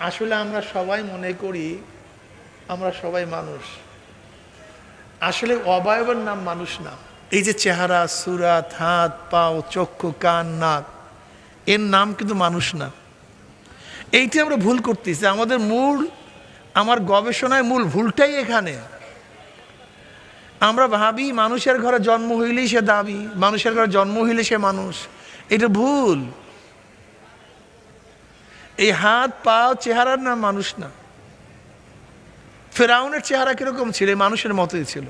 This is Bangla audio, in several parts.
আসলে আমরা সবাই মনে করি আমরা সবাই মানুষ। আসলে অবয়বের নাম মানুষ না। এই যে চেহারা, সুরাত, হাত, পাও, চক্ষু, কান, নাক, এর নাম কিন্তু মানুষ না। এইটা আমরা ভুল করতেছি। আমার গবেষণায় মূল ভুলটাই এখানে। আমরা ভাবি মানুষের ঘরে জন্ম হইলেই সে দাবি, মানুষের ঘরে জন্ম হইলে সে মানুষ। এটা ভুল। এই হাত, পাও, চেহারার নাম মানুষ না। ফেরাউনের চেহারা কিরকম ছিল? মানুষের মতোই ছিল।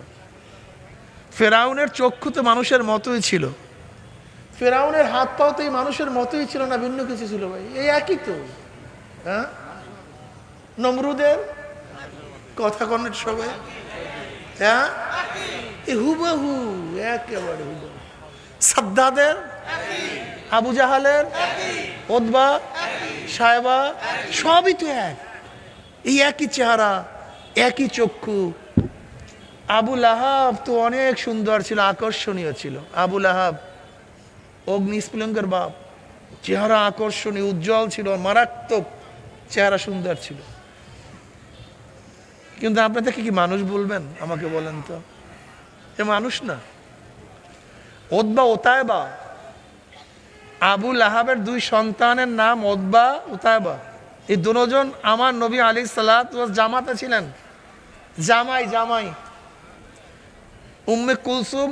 ফেরাউনের চক্ষু তো মানুষের মতোই ছিল। ফেরাউনের হাত পাও তো এই মানুষের মতোই ছিল না, ভিন্ন কিছু ছিল ভাই? এই একই তো। হ্যাঁ, নমরুদের কথা কনের সবাই, হ্যাঁ, এই হুবাহু, একেবারে হুবাহু। সাদ্দাদের, আবু জাহালের, ওতবা, সায়বা, সবই তো এক। এই একই চেহারা, একই চক্ষু। আবু লাহাব তো অনেক সুন্দর ছিল, আকর্ষণীয় ছিল। আবু লাহাব অগ্নিস্ফুলিঙ্গের বাপ, চেহারা আকর্ষণীয়, উজ্জ্বল ছিল, মারাত্মক চেহারা, সুন্দর ছিল। কিন্তু আপনাদের কি মানুষ বলবেন? আমাকে বলেন তো, এ মানুষ না। ওতবা, ওতায়বা, আবু লাহাবের দুই সন্তানের নাম ওতবা, ওতায়বা। এই দুজন আমার নবী আলাইহিস সালাত ওয়াস জামাতা ছিলেন, জামাই। উম্মে কুলসুম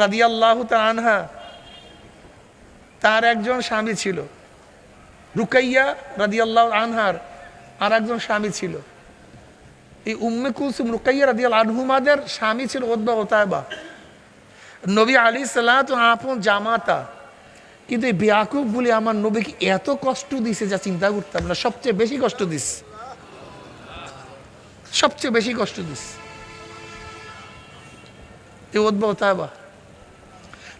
রাদিয়াল্লাহু তাআলা আনহা, তার একজন স্বামী ছিল। রুকাইয়া রাদিয়াল্লাহু আনহার আর একজন স্বামী ছিল। এই উম্মে কুলসুম, রুকাইয়া রাদিয়াল্লাহু আনহুমাদের স্বামী ছিল ওতবা, ওতায়বা। নবী আলাইহিস সালাত আপন জামাতা। কিন্তু এই বেয়াকুব বলে আমার নবীকে এত কষ্ট দিছে যা চিন্তা করতাম না। সবচেয়ে বেশি কষ্ট দিস, সবচেয়ে বেশি কষ্ট দিস এই ওতবা, ওতায়বা।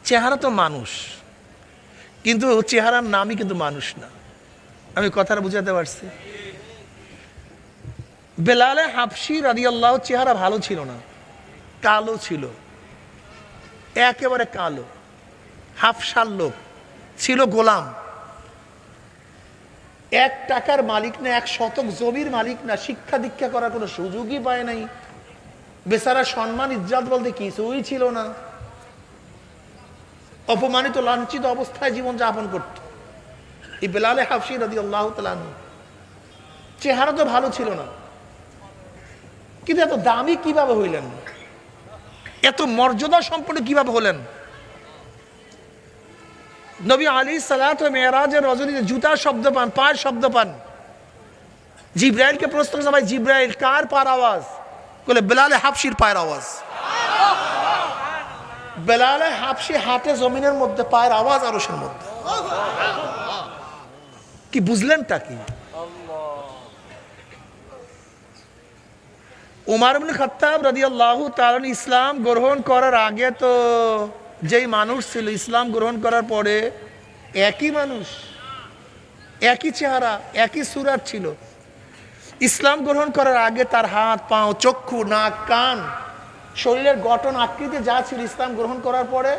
চেহারা তো মানুষ, কিন্তু চেহারার নামই কিন্তু মানুষ না। আমি কথাটা বুঝাতে পারছি? বেলালে হাবশি রাদিয়াল্লাহু চেহারা ভালো ছিল না, কালো ছিল, একেবারে কালো। হাফসার লোক ছিল, গোলাম। 1 টাকার মালিক না, 1 শতক জমির মালিক না, শিক্ষা দীক্ষা করার কোনো সুযোগই পায় নাই। বেচারা সম্মান ইজ্জত বলতে কিছুই ছিল না। অপমানিত, লাঞ্ছিত অবস্থায় জীবন যাপন করত এই বেলালে হাবশি রাদিয়াল্লাহু তাআলা আনহু। চেহারা তো ভালো ছিল না, কিন্তু এত দামি কিভাবে হইলেন? এত মর্যাদা সম্পন্ন কিভাবে হলেন? নবী আলাইহিস সালাত ওয়া মেরাজের রজনীতে জুতার শব্দ পান, পায়ের শব্দ পান। জিব্রাইলকে প্রশ্ন করেন, ভাই জিব্রাইল, কার পায়ের আওয়াজ? বলে বেলালে হাবশির পায়ের আওয়াজ। বেলালে হাবশি হাতে জমিনের মধ্যে, পায়ের আওয়াজ আরশের মধ্যে। কি বুঝলেনটা কি? উমর ইবনে খাত্তাব রাদিয়াল্লাহু তাআলা ইসলাম গ্রহণ করার আগে তো যেই মানুষ ছিল, ইসলাম গ্রহণ করার পরে একই মানুষ, একই চেহারা, একই সুরাত ছিল। ইসলাম গ্রহণ করার আগে তার হাত, পাও, চক্ষু, নাক, কান, শরীরের গঠন আকৃতি যা ছিল, ইসলাম গ্রহণ করার পরে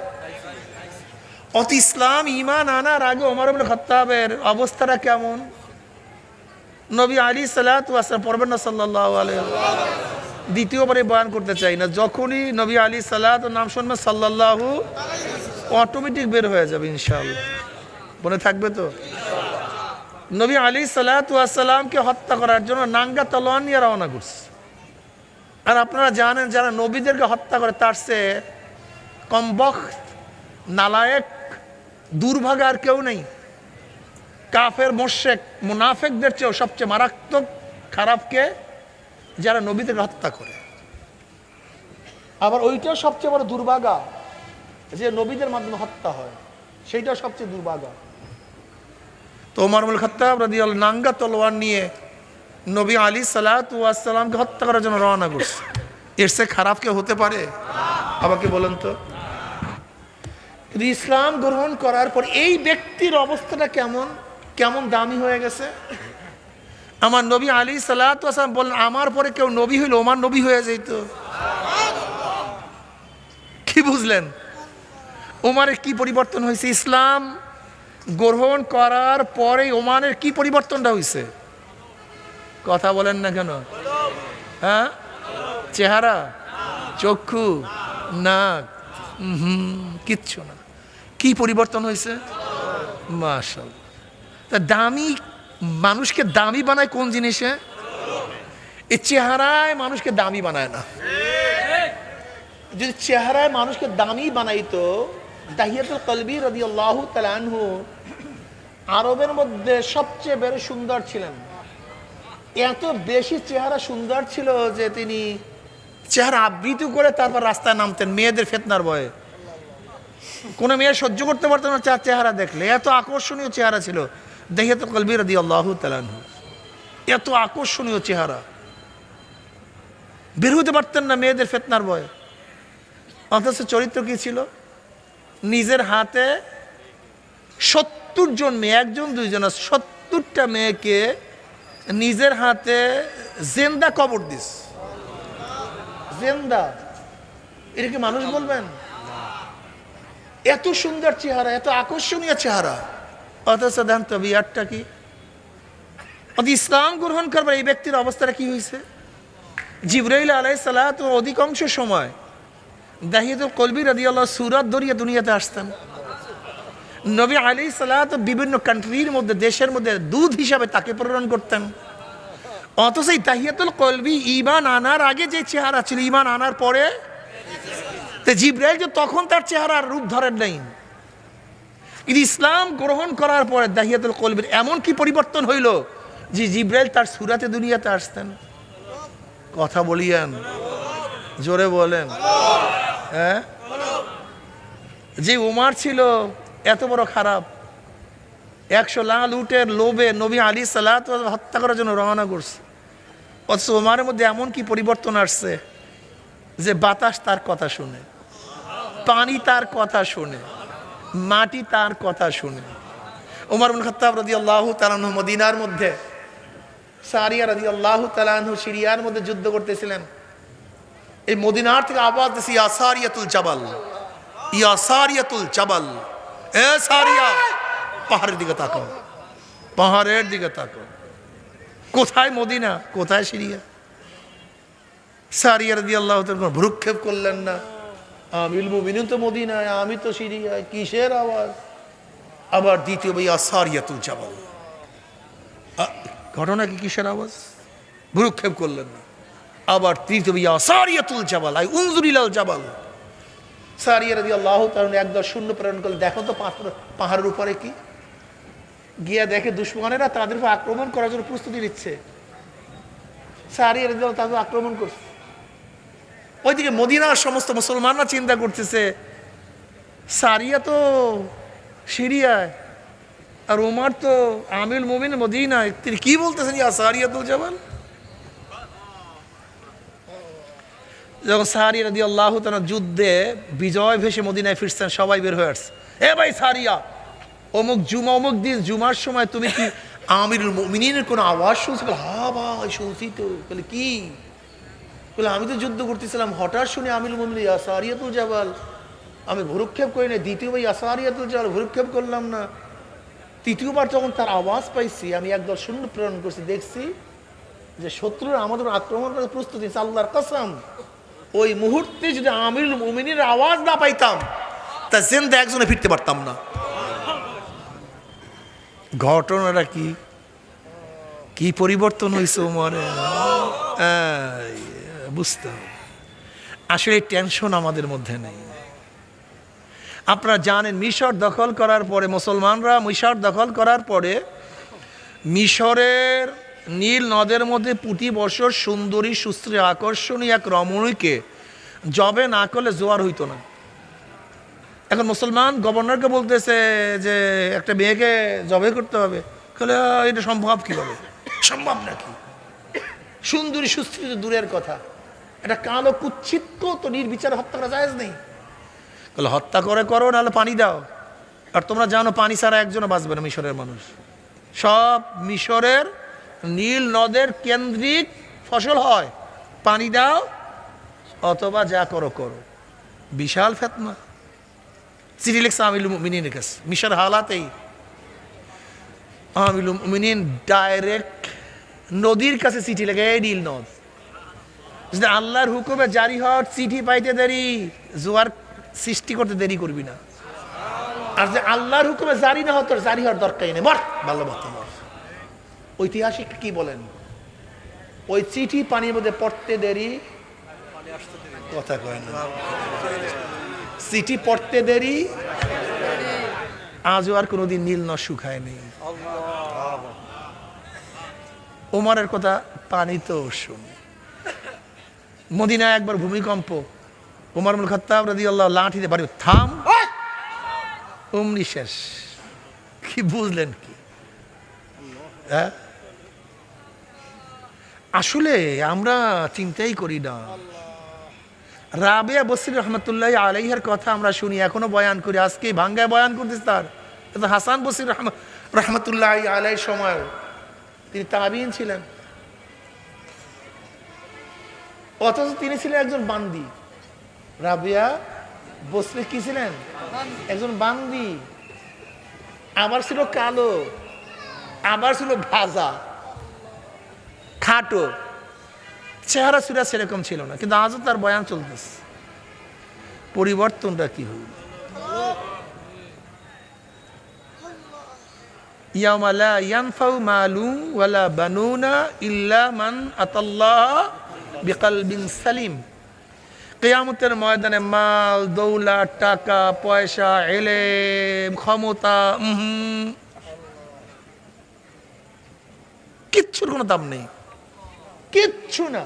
ইসলাম ঈমান আনার আগে উমর ইবনে খাত্তাবের অবস্থাটা কেমন? নবী আলাইহিস সালাতু ওয়াস সালাম পড়বেন না সাল্লাল্লাহু আলাইহি ওয়াসাল্লাম। দ্বিতীয়বারে বয়ান করতে চাই না। যখনই নবী আলাইহিস সালাত নাম শুনবে সাল্লাল্লাহু, অটোমেটিক বের হয়ে যাবে ইনশাআল্লাহ। মনে থাকবে তো? নবী আলাইহিস সালাতু ওয়াস সালামকে হত্যা করার জন্য নাঙ্গা তলোয়ার নিয়ে রওনা করছে। আর আপনারা জানেন, যারা নবীদেরকে হত্যা করে তার চেয়ে কমবখ্ত, নালায়েক, দুর্ভাগা আর কেউ নেই। কাফের, মুশরিক, মুনাফিকদের চেয়েও সবচেয়ে মারাত্মক খারাপকে যারা নবীদেরকে হত্যা করে। আবার ওইটাও সবচেয়ে বড় দুর্ভাগা, যে নবীদের মাধ্যমে হত্যা হয়, সেইটাও সবচেয়ে দুর্ভাগা। তো ওমর ইবনে খাত্তাব রাদিয়াল্লাহু নাঙ্গা তলোয়ার নিয়ে নবী আলাইহিস সালাতু ওয়াস সালামকে হত্যা করার জন্য রওনা করছে। এর চেয়ে খারাপ কেউ হতে পারে? আমাকে বলেন তো। কিন্তু ইসলাম গ্রহণ করার পর এই ব্যক্তির অবস্থাটা কেমন, কেমন দামি হয়ে গেছে। আমার নবী আলাইহিস সালাতু ওয়াস সালাম বললেন, আমার পরে কেউ নবী হইল, ওমর নবী হয়ে যেত। কি বুঝলেন? ওমরের কি পরিবর্তন হয়েছে? ইসলাম গ্রহণ করার পরে ওমরের কি পরিবর্তনটা হয়েছে? কথা বলেন না কেন? হ্যাঁ, চেহারা, চক্ষু, নাক, কিচ্ছু না। কি পরিবর্তন হয়েছে? মাশাআল্লাহ। তা দামি মানুষকে দামি বানায় কোন জিনিসে? এই চেহারায় মানুষকে দামি বানায় না। যদি চেহারায় মানুষকে দামি বানাইতো, দাহিয়াতুল কলবি রাদিয়াল্লাহু তাআলা আনহু আরবের মধ্যে সবচেয়ে বেশি সুন্দর ছিলেন। এত বেশি চেহারা সুন্দর ছিল যে তিনি চেহারা আবৃত করে তারপর রাস্তায় নামতেন মেয়েদের ফিতনার ভয়ে। কোনো মেয়ে সহ্য করতে পারতো না চার চেহারা দেখলে, এত আকর্ষণীয় চেহারা ছিল দাহিয়াতুল কলবি রাদিয়াল্লাহু তাআলা আনহু। এত আকর্ষণীয় চেহারা, বের হতে পারতেন না মেয়েদের ফিতনার ভয়ে। অথচ চরিত্র কি ছিল? নিজের হাতে 70 জন মেয়ে, একজন দুইজন, 70টা মেয়েকে নিজের হাতে জিন্দা কবর দিস। জিন্দা, এটা কি মানুষ বলবেন? এত সুন্দর চেহারা, এত আকর্ষণীয় চেহারা, অথচ দেন তবিয়াতটা কি? ইসলাম গ্রহণ করবার এই ব্যক্তির অবস্থাটা কি হয়েছে? জিবরাইল আলাইহিস সালাত অধিকাংশ সময় দাহিয়াতুল কলবি রাদিয়াল্লাহু সূরাত ধরিয়ে দুনিয়াতে আসতেন। নবী আলাইহিস সালাত বিভিন্ন কান্ট্রির মধ্যে, দেশের মধ্যে দুধ হিসাবে তাকে প্রেরণ করতেন। অথচ এই দাহিয়াতুল কলবি ঈমান আনার আগে যে চেহারা ছিল, ঈমান আনার পরে জিবরাইল যে তখন তার চেহারার রূপ ধরেন নাই। কিন্তু ইসলাম গ্রহণ করার পরে দাহিয়াতুল কলবির এমন কি পরিবর্তন হইল যে জিবরাইল তার সূরাতে দুনিয়াতে আসতেন। কথা বলিয়েন, জোরে বলেন। হ্যাঁ, যে উমার ছিল এত বড় খারাপ, 100 লাল উটের লোভে নবী আলী সালাত হত্যা করার জন্য রওনা করছে। অথচ উমারের মধ্যে এমন কি পরিবর্তন আসছে যে বাতাস তার কথা শুনে, পানি তার কথা শুনে, মাটি তার কথা শুনে। উমর ইবনে খাত্তাব রাদিয়াল্লাহু তাআলা আনহু মদিনার মধ্যে, সারিয়া রাদিয়াল্লাহু তাআলা আনহু সিরিয়ার মধ্যে যুদ্ধ করতেছিলেন। এই মদিনার থেকে আওয়াজ দিছে, ইয়া সারিয়াতুল জাবাল, ইয়া সারিয়াতুল জাবাল, এ সারিয়া, পাহাড়ের দিকে তাকাও, পাহাড়ের দিকে তাকাও। কোথায় মদিনা, কোথায় সিরিয়া? সারিয়া রাদিয়াল্লাহু তাআলা ভ্রুক্ষেপ করলেন না। আমিরুল মুমিনিন তো মদিনায়, আমি তো সিরিয়ায়, কিসের আওয়াজ? আবার দ্বিতীয় ইয়া সারিয়াতুল জাবাল, ঘটনা কি, কিসের আওয়াজ? ভ্রুক্ষেপ করলেন না। আবার তৃতীয় ইয়া সারিয়াতুল জাবাল, আই উনজুরিলাল জাবাল। সারিয়া রাদিয়াল্লাহু তাআলা একদল সৈন্য প্রেরণ করলেন, দেখো তো পাহাড়ের উপরে কি। গিয়া দেখে দুশমনেরা তাদের উপর আক্রমণ করার জন্য প্রস্তুতি নিচ্ছে। সারিয়া রাদিয়াল্লাহু তাআলা আক্রমণ করছে। ওইদিকে মদিনার সমস্ত মুসলমানরা চিন্তা করতেছে, সারিয়া তো সিরিয়ায় আর উমার তো আমিরুল মুমিনিন মদিনায়, তিনি কি বলতেছেন ইয়া সারিয়াতুল জাবাল? যখন সারিয়া রাদিয়াল্লাহু তাআলা যুদ্ধে বিজয় ভেসে মদিনায় ফিরছেন, সবাই বের হয়ে আসছে। এ ভাই সারিয়া, অমুক জুমা, অমুক দিন জুমার সময় তুমি কি আমিরুল মুমিনিনের কোনো আওয়াজ শুনছি? বলে হ্যাঁ ভাই শুনছি তো। বলে কি? বলে আমি তো যুদ্ধ করতেছিলাম, হঠাৎ শুনে আমিরুল মুমিনিন ইয়া সারিয়াতুল জাবাল, আমি ভ্রুক্ষেপ করি না। দ্বিতীয়বার ইয়া সারিয়াতুল জাবাল, ভ্রুক্ষেপ করলাম না। তৃতীয়বার যখন তার আওয়াজ পাইছি, আমি একদল সৈন্য প্রেরণ করছি, দেখছি যে শত্রুরা আমাদের আক্রমণ করার প্রস্তুতি। আল্লাহর কসম, ওই মুহূর্তে যদি আমিরুল মুমিনিনের আওয়াজ না পাইতাম, তা জিন্দা একজনে ফিরতে পারতাম না। ঘটনাটা কি, কি পরিবর্তন হয়েছে উমরে, বুঝতে হবে। আসলে টেনশন আমাদের মধ্যে নেই। আপনারা জানেন মিশর দখল করার পরে, মুসলমানরা মিশর দখল করার পরে মিশরের নীল নদের মধ্যে প্রতি বছর সুন্দরী, সুশ্রী, আকর্ষণীয় এক রমণীকে জবে না করলে জোয়ার হইতো না। এখন মুসলমান গভর্নরকে বলতেছে যে একটা মেয়েকে জবে করতে হবে। বলে এটা সম্ভব কীভাবে? সম্ভব নাকি? সুন্দরী সুশ্রী তো দূরের কথা, একটা কালো কুচ্ছিতকে তো নির্বিচারে হত্যা করা জায়েজ নেই। বলে হত্যা করে করো, নাহলে পানি দাও। আর তোমরা জানো পানি ছাড়া একজনও বাঁচবে না মিশরের মানুষ। সব মিশরের নীল নদের কেন্দ্রিক ফসল হয়, পানি দাও অথবা যা করো করো। বিশাল ফেতনা। চিঠি লিখছে আমিরুল মুমিনিনের কাছে, মিশর হালাতেই আমিরুল মুমিনিন ডাইরেক্ট নদীর কাছে চিঠি লেগে এই নীল নদ যদি আল্লাহর হুকুমে জারি হওয়ার চিঠি পাইতে দেরি, জোয়ার সৃষ্টি করতে দেরি করবি না। আর যে আল্লাহর হুকুমে জারি না হতো জারি হওয়ার দরকারই নেই, মর ভালো মত মর। ঐতিহাসিক কি বলেন, ওই চিঠি পানির মধ্যে পড়তে দেরি, কথা কয় না, চিঠি পড়তে দেরি, আজও আর কোনোদিন নীল নদ শুকায় নেই। ওমরের কথা পানি তো শুন। মদিনায় একবার ভূমিকম্প, ওমর ইবনে খাত্তাব রাদিয়াল্লাহু লাঠিতে বাড়ি, থাম, অমনি শেষ। কি বুঝলেন কি? হ্যাঁ, আসলে আমরা চিন্তাই করি না। রাবেয়া বসরি রহমতুল্লাহ আলাইহার কথা আমরা শুনি, এখনো বয়ান করি, আজকে ভাঙ্গায় বয়ান করতেছে। তার হাসান বসরি রহমতুল্লাহ আলাইহির সময় তিনি তাবিঈন ছিলেন, অথচ তিনি ছিলেন একজন বান্দি। রাবেয়া বসরি কি ছিলেন? একজন বান্দি। আবার ছিল কালো, আবার ছিল ভাজা, খাটো, চেহারা সুরা সেরকম ছিল না, কিন্তু আজও তার বয়ান চলতেছে। পরিবর্তনটা কি হল? ইয়াউমা লা ইয়ানফাউ মালুন ওয়ালা বানুনা ইল্লা মান আতাল্লাহ বিকলবিন সালিম। কিয়ামতের ময়দানে মাল, দৌলত, টাকা পয়সা, ইলম, ক্ষমতা, কিচ্ছুর কোনো দাম নেই, কিচ্ছু না।